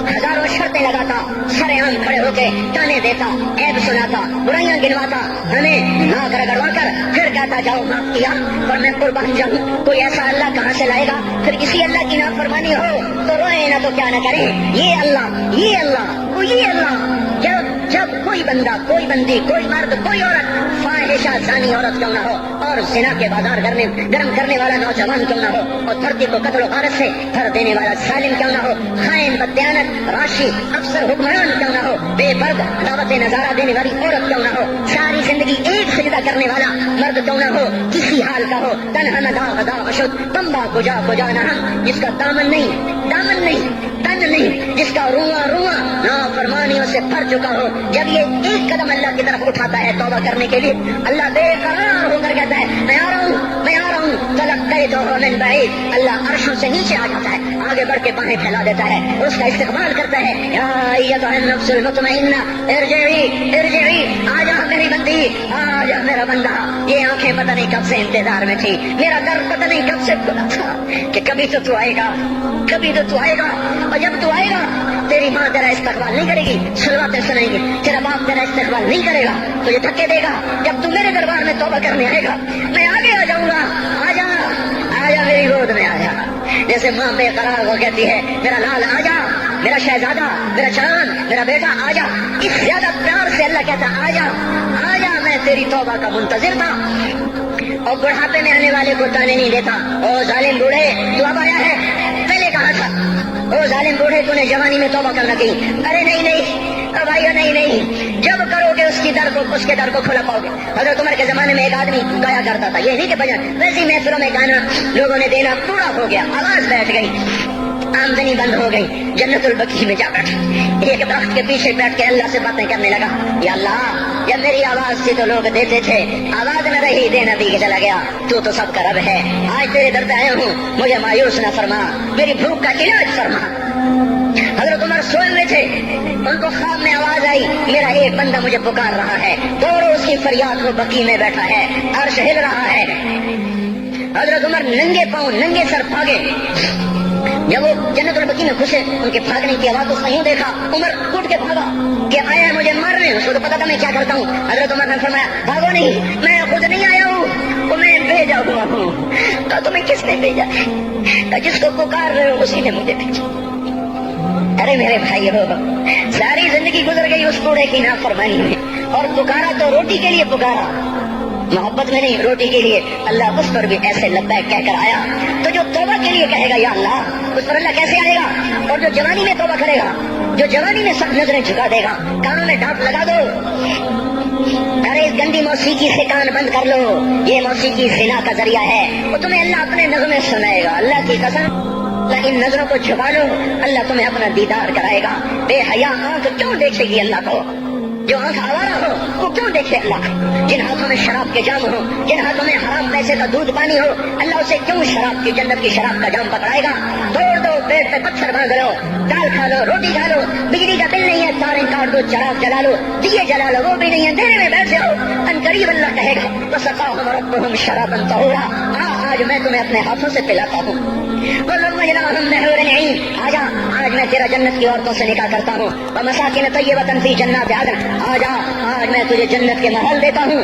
ہزاروں شرطیں لگاتا، سر عام کھڑے ہو کے تانے دیتا، عیب سناتا، برائیاں گنواتا، ہمیں ناک رگڑوا کر پھر کہتا جاؤ معاف کیا اور میں قربان جاؤں۔ کوئی ایسا اللہ کہاں سے لائے گا؟ پھر کسی اللہ کی نافرمانی ہو تو روئے نہ تو کیا نہ کریں۔ یہ اللہ، یہ اللہ، یہ اللہ، جب کوئی بندہ، کوئی بندی، کوئی مرد، کوئی عورت، فاحشہ زانی عورت کیوں نہ ہو، اور زنا کے بازار گرم کرنے والا نوجوان کیوں نہ ہو، اور دھرتی کو قتل و غارت سے بھر دینے والا ظالم کیوں نہ ہو، خائن، بددیانت، راشی، افسر، حکمران کیوں نہ ہو، بے پرد دعوت نظارہ دینے والی عورت کیوں نہ ہو، ساری زندگی ایک سجدہ کرنے والا مرد کیوں نہ ہو، کسی حال کا ہو، تنہا نہ دا اشد تمبا کجا نہ ہم، جس کا دامن نہیں، تن نہیں، جس کا رواں نافرمانیوں سے بھر چکا ہو، جب یہ ایک قدم اللہ کی طرف اٹھاتا ہے توبہ کرنے کے لیے، اللہ بے قرار ہو کر کہتا ہے میں آ رہا ہوں، تلقیتہ من بعید، اللہ عرشوں سے نیچے آ جاتا ہے، آگے بڑھ کے باہیں پھیلا دیتا ہے، اس کا استقبال کرتا ہے، یا ایھا النفس المطمئنہ ارجعی، آ جا میری بندی، آ جا میرا بندہ۔ یہ آنکھیں پتہ نہیں کب سے انتظار میں تھی، میرا در پتہ نہیں کب سے کھلا تھا کہ کبھی تو آئے گا، کبھی تو آئے گا، اور جب تو آئے گا تیری ماں تیرا استقبال نہیں کرے گی، صلواتیں سنائیں گی، تیرا باپ تیرا استقبال نہیں کرے گا، تجھے دھکے دے گا۔ جب تو میرے دربار میں توبہ کرنے آئے گا میں آگے آ جاؤں گا، آ جا میری گود میں آ جا، جیسے ماں بے قرار ہو کہتی ہے میرا لال آ جا، میرا شہزادہ، میرا چاند، میرا بیٹا آ جا، اس زیادہ پیار سے اللہ کہتا آ جا، میں تیری توبہ کا منتظر تھا۔ اور بڑھاپے میں آنے والے کو تانے نہیں دیتا، او ظالم بوڑھے تو اب آیا ہے، پہلے کہا او ظالم بوڑھے تو نے جوانی میں توبہ کرنا کی. ارے نہیں بھائیو نہیں, جب کرو گے اس کے در کو کھلا پاؤ گے. حضرت عمر کے زمانے میں ایک آدمی گایا کرتا تھا, یہ نہیں کہ بجن ویسی محفلوں میں گانا لوگوں نے دینا پورا ہو گیا, آواز بیٹھ گئی, آمدنی بند ہو گئی, جنت البقیع میں جا بیٹھا, ایک درخت کے پیچھے بیٹھ کے اللہ سے باتیں کرنے لگا. یا اللہ, جب میری آواز سے تو لوگ دیتے تھے, آواز نہ رہی دینا بھی کے چلا گیا, تو سب کا رب ہے. آج تیرے در پہ آیا ہوں, مجھے مایوس نہ فرما, میری بھوک کا علاج فرما. حضرت عمر سوئے ہوئے تھے, ان کو خواب میں آواز آئی, میرا ایک بندہ مجھے پکار رہا ہے. دوڑو اس کی فریاد کو, بقیع میں بیٹھا ہے, عرش ہل رہا ہے. حضرت عمر ننگے پاؤں ننگے سر بھاگے. جب وہ جنت البقیع میں گھسے, ان کے بھاگنے کی آواز کو یوں دیکھا, عمر اٹھ کے بھاگا کہ آیا مجھے مارنے. اس کو تو پتا تھا میں کیا کرتا ہوں. حضرت عمر نے فرمایا بھاگو نہیں, میں خود نہیں آیا ہوں, وہ میں بھیجا ہوا ہوں. کہا تمہیں کس نے بھیجا؟ کہا جس کو پکار رہے ہو اسی نے مجھے بھیجا. ارے میرے بھائی ہو, ساری زندگی گزر گئی اس کوڑے کی نافرمانی میں, اور پکارا تو روٹی کے لیے پکارا, محبت میں نہیں, روٹی کے لیے. اللہ اس پر بھی ایسے لبیک کہہ کر آیا. تو جو توبہ کے لیے کہے گا یا اللہ, اس پر اللہ کیسے آئے گا؟ اور جو جوانی میں توبہ کرے گا, جو جوانی میں سب نظریں جھکا دے گا, کانوں میں ڈانٹ لگا دو, ارے اس گندی موسیقی سے کان بند کر لو, یہ موسیقی زنا کا ذریعہ ہے, وہ تمہیں اللہ اپنے نغمے سنائے گا. اللہ کی قسم, ان نظروں کو چھپا لو, اللہ تمہیں اپنا دیدار کرائے گا. بے حیا آنکھ کیوں دیکھے گی اللہ کو؟ جو آنکھ آوارہ ہو وہ کیوں دیکھے اللہ کو؟ جن ہاتھوں میں شراب کے جام ہو, جن ہاتھوں میں حرام پیسے کا دودھ پانی ہو, اللہ اسے کیوں شراب کی, جنت کی شراب کا جام پکڑائے گا؟ توڑ دو, پیٹ پہ پتھر باندھ لو, دال کھا لو, روٹی کھا لو, بجلی کا بل نہیں ہے, تاریں کاٹ دو, چراغ جلا لو, دیے جلا لو, وہ بھی نہیں ہے, دینے میں بیٹھے ہو, ان قریب اللہ کہے گا وسقاہم ربہم شرابا طہورا, آج میں تمہیں اپنے ہاتھوں سے پلاتا ہوں. آجا, آج میں تیرا جنت کی عورتوں سے نکاح کرتا ہوں. ومساکن طیبۃ فی جنات عدن, آجا, آج میں تجھے جنت کے محل دیتا ہوں.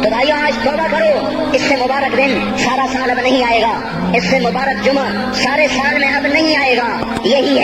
تو بھائیو آج توبہ کرو, اس سے مبارک دن سارا سال اب نہیں آئے گا, اس سے مبارک جمعہ سارے سال میں اب نہیں آئے گا. یہی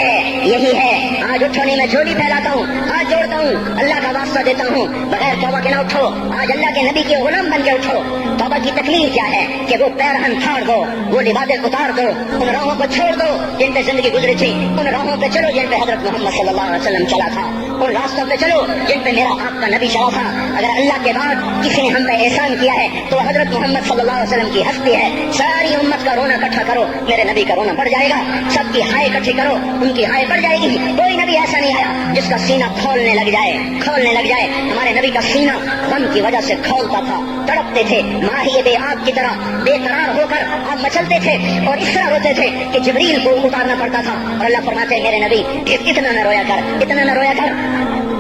ہے. آج اٹھو نہیں, میں جھولی پھیلاتا ہوں, آج جوڑتا ہوں, اللہ کا واسطہ دیتا ہوں, بغیر توبہ کے نہ اٹھو. آج اللہ کے نبی کے غلام بن کے اٹھو. توبہ کی تکلیف کیا ہے کہ وہ پیرہن پھاڑ دو, وہ لبادیں اتار دو, ان راہوں کو چھوڑ دو جن پہ زندگی گزری تھی, ان راہوں پہ چلو جن پہ حضرت محمد صلی اللہ علیہ وسلم چلا تھا, ان راستوں پہ چلو جن پہ میرا آپ کا نبی چلا تھا. اگر اللہ کے بعد کسی نے ہم پہ احسان کیا ہے تو حضرت محمد صلی اللہ علیہ وسلم کی ہستی ہے. ساری امت کا رونا اکٹھا کرو, میرے نبی کا رونا بڑھ جائے گا. سب کی ہائے اکٹھی کرو, ان کی ہائے بڑھ جائے گی. کوئی نبی ایسا نہیں آیا جس کا سینہ کھولنے لگ جائے. ہمارے نبی کا سینہ غم کی وجہ سے کھولتا تھا, تڑپتے تھے, ماہی بے آگ کی طرح بے قرار ہو کر آپ مچلتے تھے, اور اس طرح روتے تھے کہ جبریل کو اتارنا پڑتا تھا. اور اللہ فرماتے میرے نبی اتنا نہ رویا کر.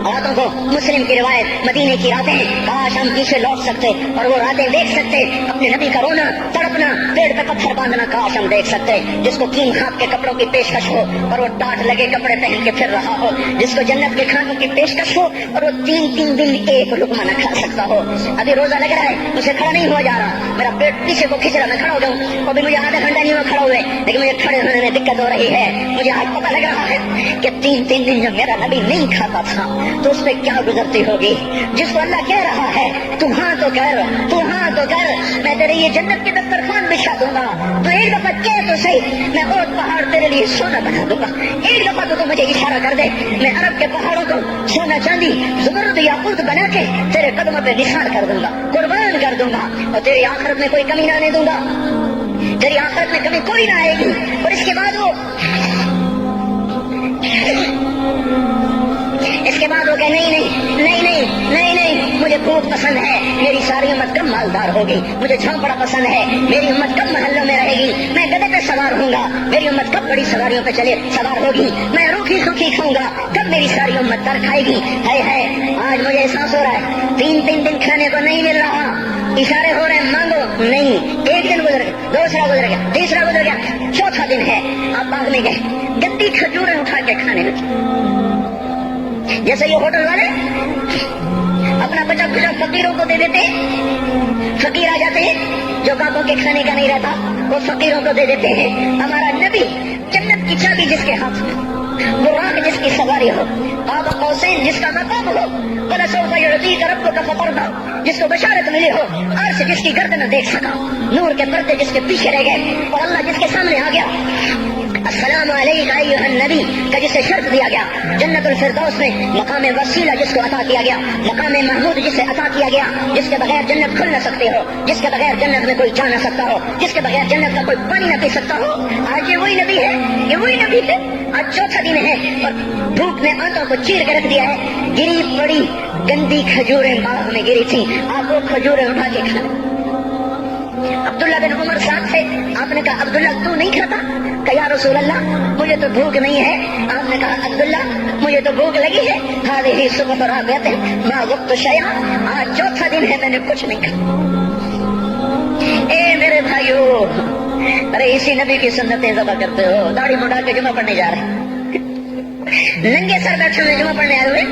راتوں کو مسلم کی روایت, مدینے کی راتیں, کاش ہم پیچھے لوٹ سکتے اور وہ راتیں دیکھ سکتے. اپنے نبی کا رونا, تڑپنا, پیڑ پہ پتھر باندھنا, کاش ہم دیکھ سکتے. جس کو کین خواب کے کپڑوں کی پیشکش ہو اور وہ ٹاٹ لگے کپڑے پہن کے پھر رہا ہو, جس کو جنت کے کھانوں کی پیشکش ہو اور وہ 3 دن ایک لقمہ نہ کھا سکتا ہو. ابھی روزہ لگ رہا ہے, مجھے کھڑا نہیں ہوا جا رہا, میرا پیٹ پیچھے کو کھینچ رہا, میں کھڑا ہو جاؤں, ابھی مجھے آدھا گھنٹہ نہیں ہوا کھڑا ہوئے, لیکن مجھے کھڑے ہونے میں دقت ہو رہی ہے. مجھے آج پتہ لگ رہا ہے کہ 3 دن جب میرا نبی نہیں کھاتا تھا تو اس پہ کیا گزرتی ہوگی. جس کو اللہ کہہ رہا ہے تو ہاں تو کر, میں تیرے یہ جنت کے دسترخوان بچھا دوں گا, تو ایک دفعہ کہہ تو صحیح, میں اور پہاڑ تیرے لیے سونا بنا دوں گا. ایک دفعہ تو مجھے اشارہ کر دے, میں عرب کے پہاڑوں کو سونا چاندی زمرد یاقوت بنا کے تیرے قدموں پہ نثار کر دوں گا, قربان کر دوں گا, اور تیری آخرت میں کوئی کمی نہ آنے دوں گا. تیری آخرت میں کمی کوئی نہ آئے گی. اور اس کے بعد وہ کہ نہیں, مجھے بھوک پسند ہے, میری ساری امت کم مالدار ہوگی, مجھے جھونپڑا پسند ہے, میری امت کم محلوں میں رہے گی, میں گدے پہ سوار ہوں گا, میری امت کب بڑی سواریوں پہ سوار ہوگی, میں روکھی سوکھی کھاؤں گا, کب میری ساری امت تر کھائے گی. ہے آج مجھے احساس ہو رہا ہے 3 دن کھانے کو نہیں مل رہا, اشارے ہو رہے ہیں مانگو نہیں. 1 دن گزر گیا, دوسرا گزر گیا, تیسرا گزر گیا, چوتھا دن ہے, آپ باغ میں گئے, گندی کھجوریں اٹھا کے کھانے لگے. جیسے یہ ہوٹل والے اپنا بچا کچا فقیروں کو دے دیتے, فقیر آ جاتے ہیں, جو باپوں کے کھانے کا نہیں رہتا وہ فقیروں کو دے دیتے ہیں. ہمارا نبی جنت کی چابی جس کے ہاتھ میں, براق جس کی سواری ہو, قاب قوسین جس کا مقام ہو, وَلَسَوْفَ يُعْطِيكَ رَبُّكَ فَتَرْضَىٰ جس کو بشارت ملی ہو, عرش جس کی گردن نہ دیکھ سکا, نور کے پردے جس کے پیچھے رہ گئے, اور اللہ جس کے سامنے آ گیا. السلام علیکم ایھا النبی کا جسے شرف دیا گیا، جنت الفردوس میں مقام وسیلہ جس کو عطا کیا گیا، مقام محمود جسے عطا کیا گیا، جس کے بغیر جنت کھل نہ سکتے ہو، جس کے بغیر جنت میں کوئی جا نہ سکتا ہو، جس کے بغیر جنت کا کوئی پانی نہ پی سکتا ہو، آج یہ وہی نبی ہے، یہ وہی نبی ہے۔ آج چوتھا دن ہے اور دھوپ نے آنتوں کو چیر کے رکھ دیا ہے، گری پڑی گندی کھجوریں باغ میں گری تھی، آپ وہ کھجوریں اٹھا کے کھا۔ عبداللہ بن عمر ساتھ تھے، آپ نے کہا عبداللہ تو نہیں کھاتا؟ کہ یا رسول اللہ مجھے تو بھوک نہیں ہے۔ آپ نے کہا عبداللہ مجھے تو بھوک لگی ہے، هذه صبح رابعة ما ذقت شيئا، آج چوتھا دن ہے میں نے کچھ نہیں کھایا۔ اے میرے بھائیو، ارے اسی نبی کی سنتیں ذبح کرتے ہو، داڑھی مڈا کے جمعہ پڑھنے جا رہے ہیں، ننگے سر بیٹھے ہوئے جمعہ پڑھنے آئے ہوئے،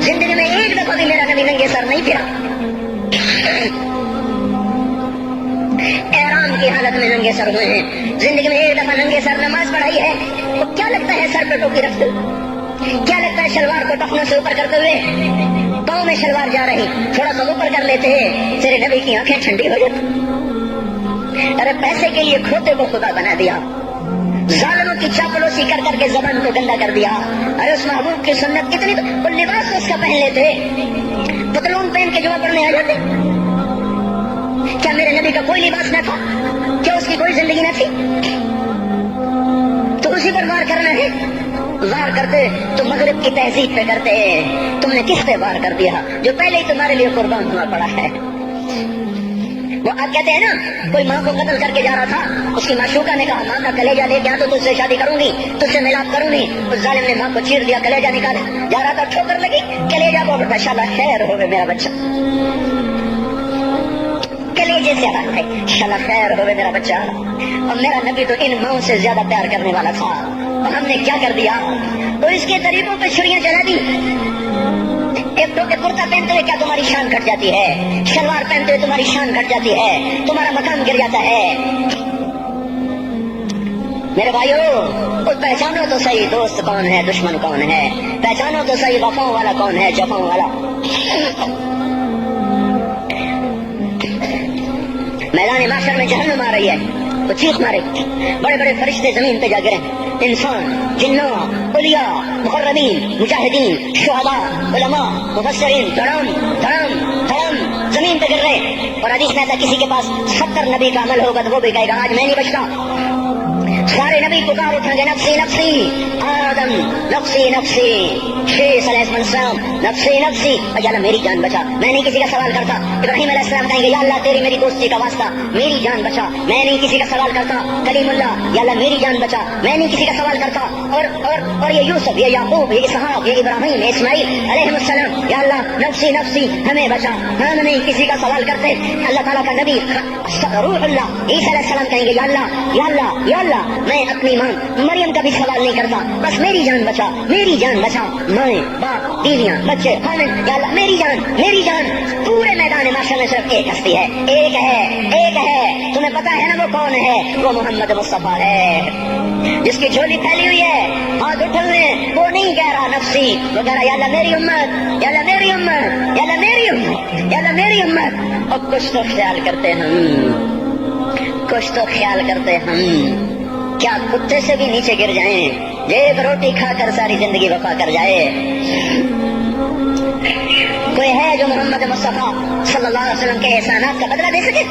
زندگی میں ایک دفعہ بھی میرا نبی ننگے سر نہیں پھرا، احرام کی حالت میں ننگے سر ہوئے ہیں، زندگی میں ایک دفعہ ننگے سر نماز پڑھائی ہے، تو کیا لگتا ہے سر پہ ٹوپی رکھتے، کیا لگتا ہے شلوار کو ٹخنوں سے اوپر کرتے ہوئے، پاؤں میں شلوار جا رہی، تھوڑا سا اوپر کر لیتے ہیں، تیرے نبی کی آنکھیں ٹھنڈی ہو جاتی۔ ارے پیسے کے لیے کھوتے کو خدا بنا دیا، ظالموں کی چاپلوسی کر کر کے زبان کو گندا کر دیا۔ ارے اس محبوب کی سنت کتنی، وہ لباس اس کا پہن لیتے، پتلون پہن کے جمعہ پڑھنے آ جاتے۔ کیا میرے نبی کا کوئی لباس نہ تھا؟ کیا اس کی کوئی زندگی نہ تھی؟ تو اسی پر وار کرنا ہے۔ وار کرتے تو مغرب کی تہذیب پہ کرتے، تم نے کس پہ وار کر دیا جو پہلے ہی تمہارے لیے قربان ہوا پڑا ہے؟ وہ آپ کہتے ہیں نا، کوئی ماں کو قتل کر کے جا رہا تھا، اس کی معشوقہ نے کہا ماں کا کلیجہ لے کے آ تو تجھ سے شادی کروں گی، تجھ سے ملاپ کروں گی۔ اس ظالم نے ماں کو چیر دیا، کلیجہ نکالا، جا رہا تھا ٹھوکر لگی، کلیجہ کو ماشاءاللہ خیر ہوگا میرا بچہ، کلیجے سے بات ہے، انشاءاللہ خیر ہوئے میرا بچہ۔ اور میرا نبی تو ان ماؤں سے زیادہ پیار کرنے والا تھا، اور ہم نے کیا کر دیا؟ تو اس کے طریقوں پہ چھریاں چلا دی۔ ایک تو کرتا پہنتے ہوئے کیا تمہاری شان گھٹ جاتی ہے؟ شلوار پہنتے ہوئے تمہاری شان گھٹ جاتی ہے، تمہارا مقام گر جاتا ہے۔ میرے بھائیو، پہچانو تو صحیح دوست کون ہے، دشمن کون ہے، پہچانو تو صحیح وفاؤں والا کون ہے، جفاؤں والا۔ میدان محشر میں جہنم آ رہی ہے، وہ چیخ مارے، بڑے بڑے فرشتے زمین پہ جا گرے، انسان، جنوں، اولیاء، مقربین، مجاہدین، شہداء، علماء، مفسرین، دھڑام دھڑام دھڑام زمین پہ گر رہے۔ اور حدیث میں تھا کسی کے پاس 70 نبی کا عمل ہوگا تو وہ بھی کہے گا آج میں نہیں بچتا۔ سارے نبی پکار اٹھیں گے نفسی نفسی، آدم نفسی نفسی، شیس علیہ السلام نفسی نفسی، یا اللہ میری جان بچا، میں نہیں کسی کا سوال کرتا۔ ابراہیم علیہ السلام کہیں گے یا اللہ تیری میری دوستی کا واسطہ میری جان بچا، میں نہیں کسی کا سوال کرتا۔ کلیم اللہ، یا اللہ میری جان بچا، میں نہیں کسی کا سوال کرتا۔ اور یہ یوسف، یہ یعقوب، یہ اسحاق، یہ ابراہیم، یہ اسماعیل علیہ السلام، یا اللہ نفسی نفسی ہمیں بچا، ہم نہیں کسی کا سوال کرتے۔ اللہ تعالیٰ کا نبی روح اللہ عیسیٰ علیہ السلام کہیں گے یا اللہ یا اللہ یا اللہ میں اپنی ماں مریم کا بھی سوال نہیں کرتا، بس میری جان بچا، میری جان بچا، ماں باپ بیویاں بچے خاوند، یا اللہ میری جان میری جان۔ پورے میدان محشر میں صرف ایک ہستی ہے، ایک ہے، ایک ہے، تمہیں پتا ہے نا وہ کون ہے؟ وہ محمد مصطفیٰ ہے، جس کی جھولی پھیلی ہوئی ہے، ہاتھ اٹھلنے، وہ نہیں کہہ رہا نفسی، وہ کہہ رہا یا اللہ میری امت، یا اللہ میری امت، یا اللہ میری امت، یا اللہ میری امت۔ اور کچھ تو خیال کرتے ہم، کچھ تو خیال کرتے ہم، کیا کتے سے بھی نیچے گر جائیں، ایک روٹی کھا کر ساری زندگی وفا کر جائے؟ کوئی ہے جو محمد مصطفیٰ صلی اللہ علیہ وسلم کے احسانات کا بدلہ دے سکے؟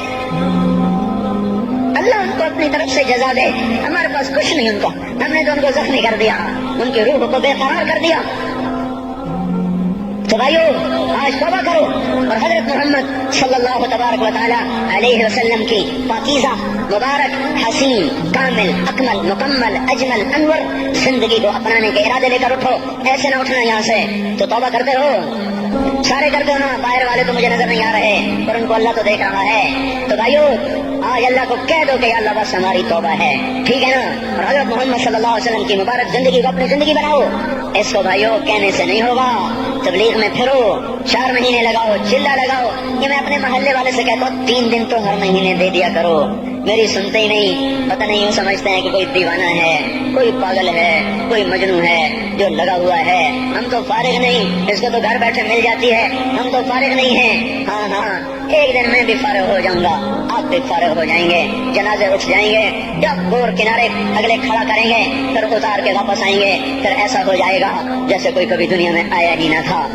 اللہ ان کو اپنی طرف سے جزا دے، ہمارے پاس کچھ نہیں ان کا، ہم نے تو ان کو زخمی کر دیا، ان کی روح کو بے قرار کر دیا۔ تو بھائیو آج توبہ کرو اور حضرت محمد صلی اللہ تبارک و تعالی علیہ وسلم کی پاکیزہ مبارک حسین کامل اکمل مکمل اجمل انور زندگی کو اپنانے کے ارادے لے کر اٹھو۔ ایسے نہ اٹھنا یہاں سے، تو توبہ کرتے ہو، سارے کرتے ہو نا، باہر والے تو مجھے نظر نہیں آ رہے پر ان کو اللہ تو دیکھ رہا ہے۔ تو بھائیو آج اللہ کو کہہ دو کہ اللہ بس ہماری توبہ ہے، ٹھیک ہے نا؟ اور حضرت محمد صلی اللہ علیہ وسلم کی مبارک زندگی کو اپنی زندگی بناؤ۔ اس کو بھائیو کہنے سے نہیں ہوگا، تبلیغ میں پھرو، 4 مہینے لگاؤ، چلا لگاؤ۔ یہ میں اپنے محلے والے سے کہتا ہوں 3 دن تو ہر مہینے دے دیا کرو، میری سنتے ہی نہیں، پتہ نہیں یوں سمجھتے ہیں کہ کوئی دیوانہ ہے، کوئی پاگل ہے، کوئی مجنون ہے جو لگا ہوا ہے۔ ہم تو فارغ نہیں، اس کو تو گھر بیٹھے مل جاتی ہے، ہم تو فارغ نہیں ہیں۔ ہاں ہاں ایک دن میں بھی فارغ ہو جاؤں گا، آپ بھی فارغ ہو جائیں گے، جنازے اٹھ جائیں گے، جب گور کنارے اگلے کھڑا کریں گے پھر اتار کے واپس آئیں گے، پھر ایسا ہو جائے گا جیسے کوئی کبھی دنیا میں آیا ہی نہ تھا۔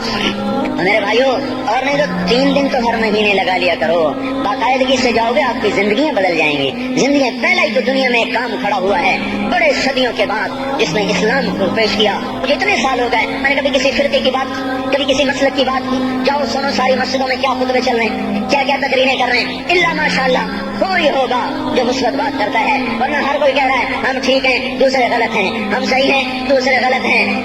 میرے بھائیوں، اور نہیں تو 3 دن تو ہر مہینے لگا لیا کرو، باقاعدگی سے جاؤ گے، آپ کی زندگیاں بدل جائیں گی۔ زندگیاں پہلا ہی تو دنیا میں ایک کام کھڑا ہوا ہے بڑے صدیوں کے بعد جس نے اسلام کو پیش کیا۔ مجھے اتنے سال ہو گئے میں نے کبھی کسی فرقے کی بات، کبھی کسی مسلک کی بات کی، جاؤ سنو ساری مسجدوں میں کیا خطبے چل رہے ہیں، کیا کیا تقریریں کر رہے ہیں، الا ماشاءاللہ کوئی ہوگا جو مثبت بات کرتا ہے، ورنہ ہر کوئی کہہ رہا ہے ہم ٹھیک ہیں دوسرے غلط ہیں، ہم صحیح ہیں دوسرے غلط ہیں۔